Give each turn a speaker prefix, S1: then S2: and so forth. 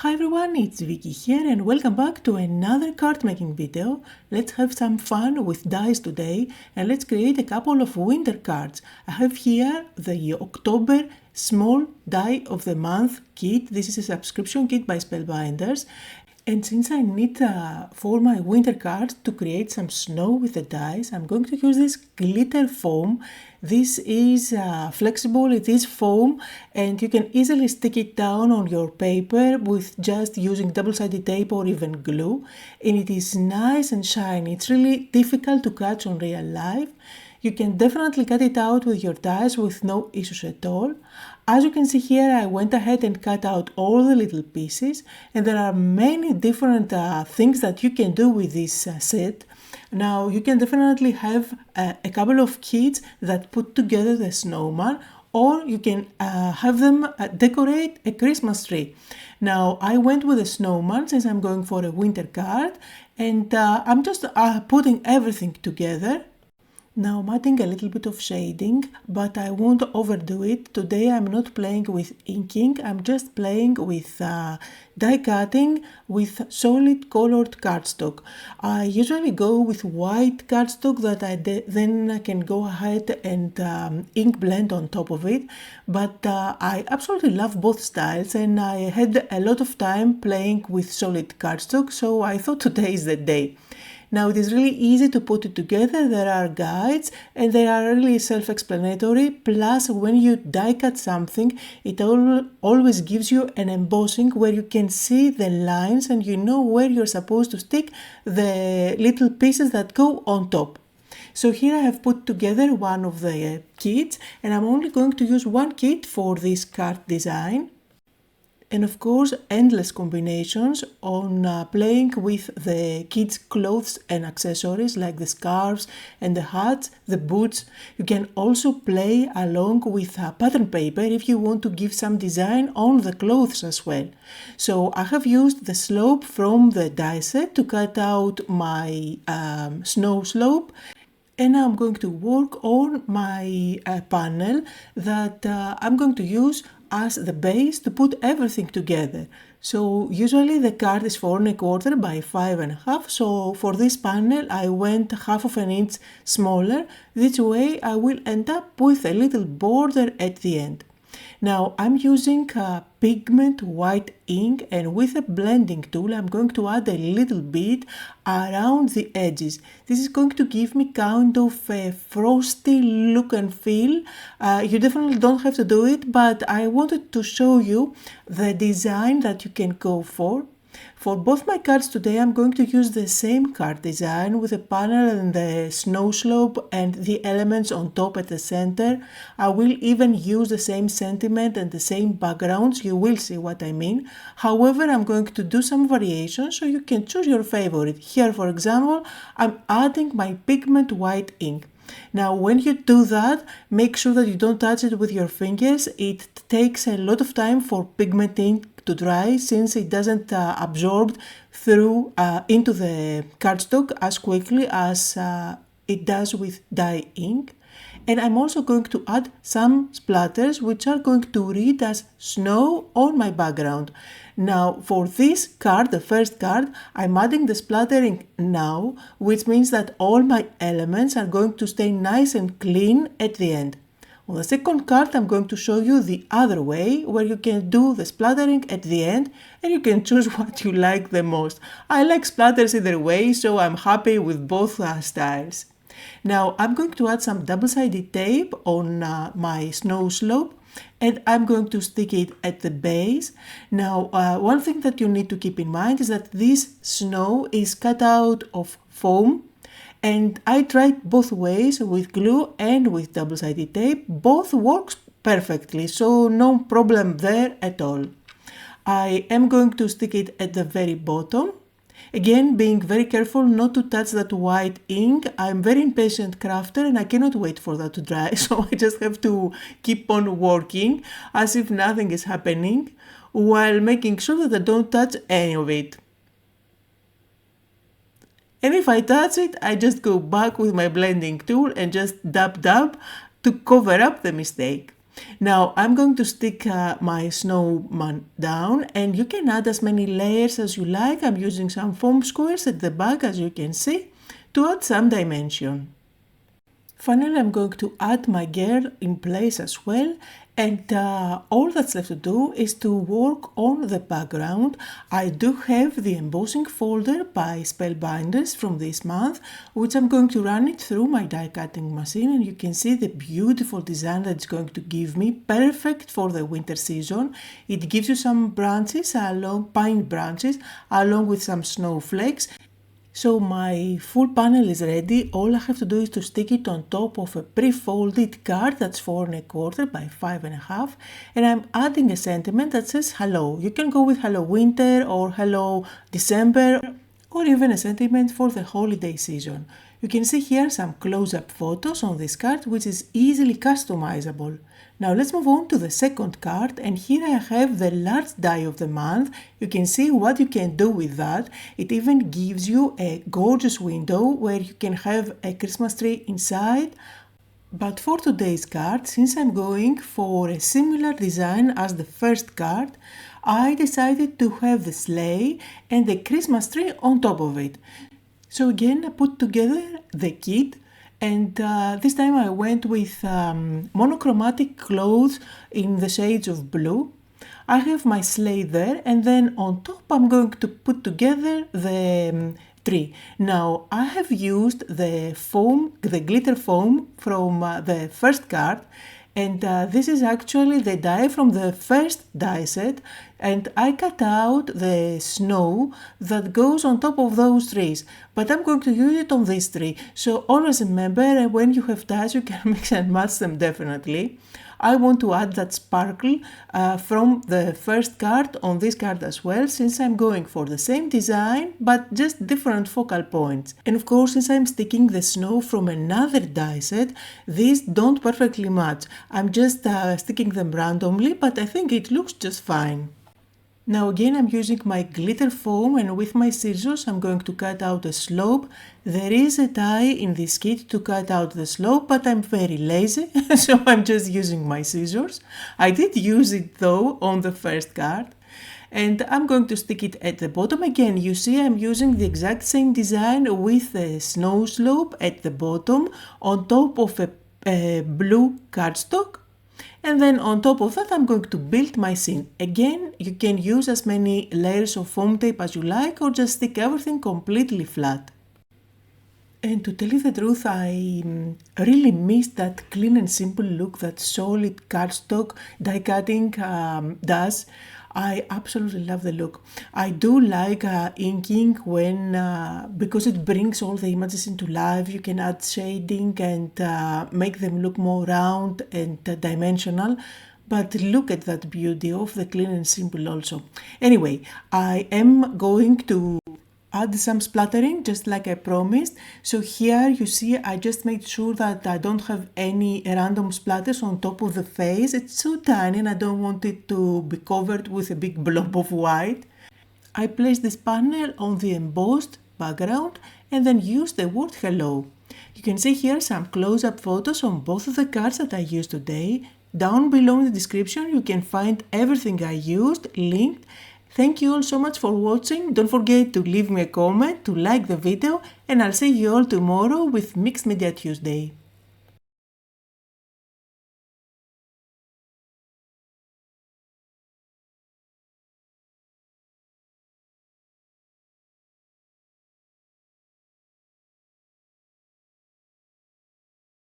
S1: Hi everyone, it's Vicky here and welcome back to another card making video. Let's have some fun with dies today and let's create a couple of winter cards. I have here the October small die of the month kit. This is a subscription kit by Spellbinders. And since I need for my winter cards to create some snow with the dies, I'm going to use this glitter foam. This is flexible, it is foam, and you can easily stick it down on your paper with just using double-sided tape or even glue. And it is nice and shiny. It's really difficult to catch on real life. You can definitely cut it out with your dies with no issues at all. As you can see here, I went ahead and cut out all the little pieces, and there are many different things that you can do with this set. Now, you can definitely have a couple of kits that put together the snowman, or you can have them decorate a Christmas tree. Now, I went with a snowman since I'm going for a winter card, and I'm just putting everything together. Now I'm adding a little bit of shading, but I won't overdo it. Today I'm not playing with inking, I'm just playing with die cutting with solid colored cardstock. I usually go with white cardstock that I then can go ahead and ink blend on top of it, but I absolutely love both styles and I had a lot of time playing with solid cardstock, so I thought today is the day. Now it is really easy to put it together, there are guides and they are really self-explanatory, plus when you die cut something it always gives you an embossing where you can see the lines and you know where you're supposed to stick the little pieces that go on top. So here I have put together one of the kits and I'm only going to use one kit for this card design. And of course, endless combinations on playing with the kids' clothes and accessories like the scarves and the hats, the boots. You can also play along with pattern paper if you want to give some design on the clothes as well. So I have used the slope from the die set to cut out my snow slope. And now I'm going to work on my panel that I'm going to use as the base to put everything together. So usually the card is 4 1/4 by 5 1/2. So for this panel I went 1/2 inch smaller. This way I will end up with a little border at the end. Now I'm using pigment white ink and with a blending tool I'm going to add a little bit around the edges. This is going to give me kind of a frosty look and feel. You definitely don't have to do it, but I wanted to show you the design that you can go for. For both my cards today I'm going to use the same card design with the panel and the snow slope and the elements on top at the center. I will even use the same sentiment and the same backgrounds, you will see what I mean. However, I'm going to do some variations so you can choose your favorite. Here for example, I'm adding my pigment white ink. Now when you do that, make sure that you don't touch it with your fingers. It takes a lot of time for pigment ink to dry since it doesn't absorb through into the cardstock as quickly as it does with dye ink. And I'm also going to add some splatters which are going to read as snow on my background. Now for this card, the first card, I'm adding the splattering now, which means that all my elements are going to stay nice and clean at the end. On the second card I'm going to show you the other way, where you can do the splattering at the end and you can choose what you like the most. I like splatters either way, so I'm happy with both styles. Now I'm going to add some double-sided tape on my snow slope and I'm going to stick it at the base. Now one thing that you need to keep in mind is that this snow is cut out of foam. And I tried both ways, with glue and with double-sided tape. Both works perfectly, so no problem there at all. I am going to stick it at the very bottom. Again, being very careful not to touch that white ink. I'm very impatient crafter and I cannot wait for that to dry, so I just have to keep on working as if nothing is happening while making sure that I don't touch any of it. And if I touch it, I just go back with my blending tool and just dab to cover up the mistake. Now I'm going to stick my snowman down, and you can add as many layers as you like. I'm using some foam squares at the back, as you can see, to add some dimension. Finally, I'm going to add my girl in place as well, and all that's left to do is to work on the background. I do have the embossing folder by Spellbinders from this month, which I'm going to run it through my die cutting machine, and you can see the beautiful design that it's going to give me, perfect for the winter season. It gives you some branches, pine branches, along with some snowflakes. So my full panel is ready. All I have to do is to stick it on top of a pre-folded card that's 4 1/4 by 5 1/2, and I'm adding a sentiment that says hello. You can go with hello winter or hello December, or even a sentiment for the holiday season. You can see here some close-up photos on this card, which is easily customizable. Now let's move on to the second card, and here I have the large die of the month. You can see what you can do with that. It even gives you a gorgeous window where you can have a Christmas tree inside. But for today's card, since I'm going for a similar design as the first card, I decided to have the sleigh and the Christmas tree on top of it. So again, I put together the kit, and this time I went with monochromatic clothes in the shades of blue. I have my sleigh there, and then on top I'm going to put together the tree. Now I have used the foam, the glitter foam from the first card, and this is actually the die from the first die set, and I cut out the snow that goes on top of those trees, but I'm going to use it on this tree. So always remember, when you have dies, you can mix and match them definitely. I want to add that sparkle from the first card on this card as well, since I'm going for the same design but just different focal points. And of course, since I'm sticking the snow from another die set, these don't perfectly match. I'm just sticking them randomly, but I think it looks just fine. Now again, I'm using my glitter foam, and with my scissors I'm going to cut out a slope. There is a die in this kit to cut out the slope, but I'm very lazy, so I'm just using my scissors. I did use it though on the first card. And I'm going to stick it at the bottom. Again, you see I'm using the exact same design with a snow slope at the bottom on top of a blue cardstock. And then on top of that, I'm going to build my scene. Again, you can use as many layers of foam tape as you like, or just stick everything completely flat. And to tell you the truth, I really miss that clean and simple look that solid cardstock die cutting does. I absolutely love the look. I do like inking when, because it brings all the images into life. You can add shading and make them look more round and dimensional. But look at that beauty of the clean and simple also. Anyway, I am going to add some splattering, just like I promised. So here you see I just made sure that I don't have any random splatters on top of the face. It's so tiny and I don't want it to be covered with a big blob of white. I placed this panel on the embossed background and then used the word hello. You can see here some close-up photos on both of the cards that I used today. Down below in the description you can find everything I used linked. Thank you all so much for watching. Don't forget to leave me a comment, to like the video, and I'll see you all tomorrow with Mixed Media Tuesday.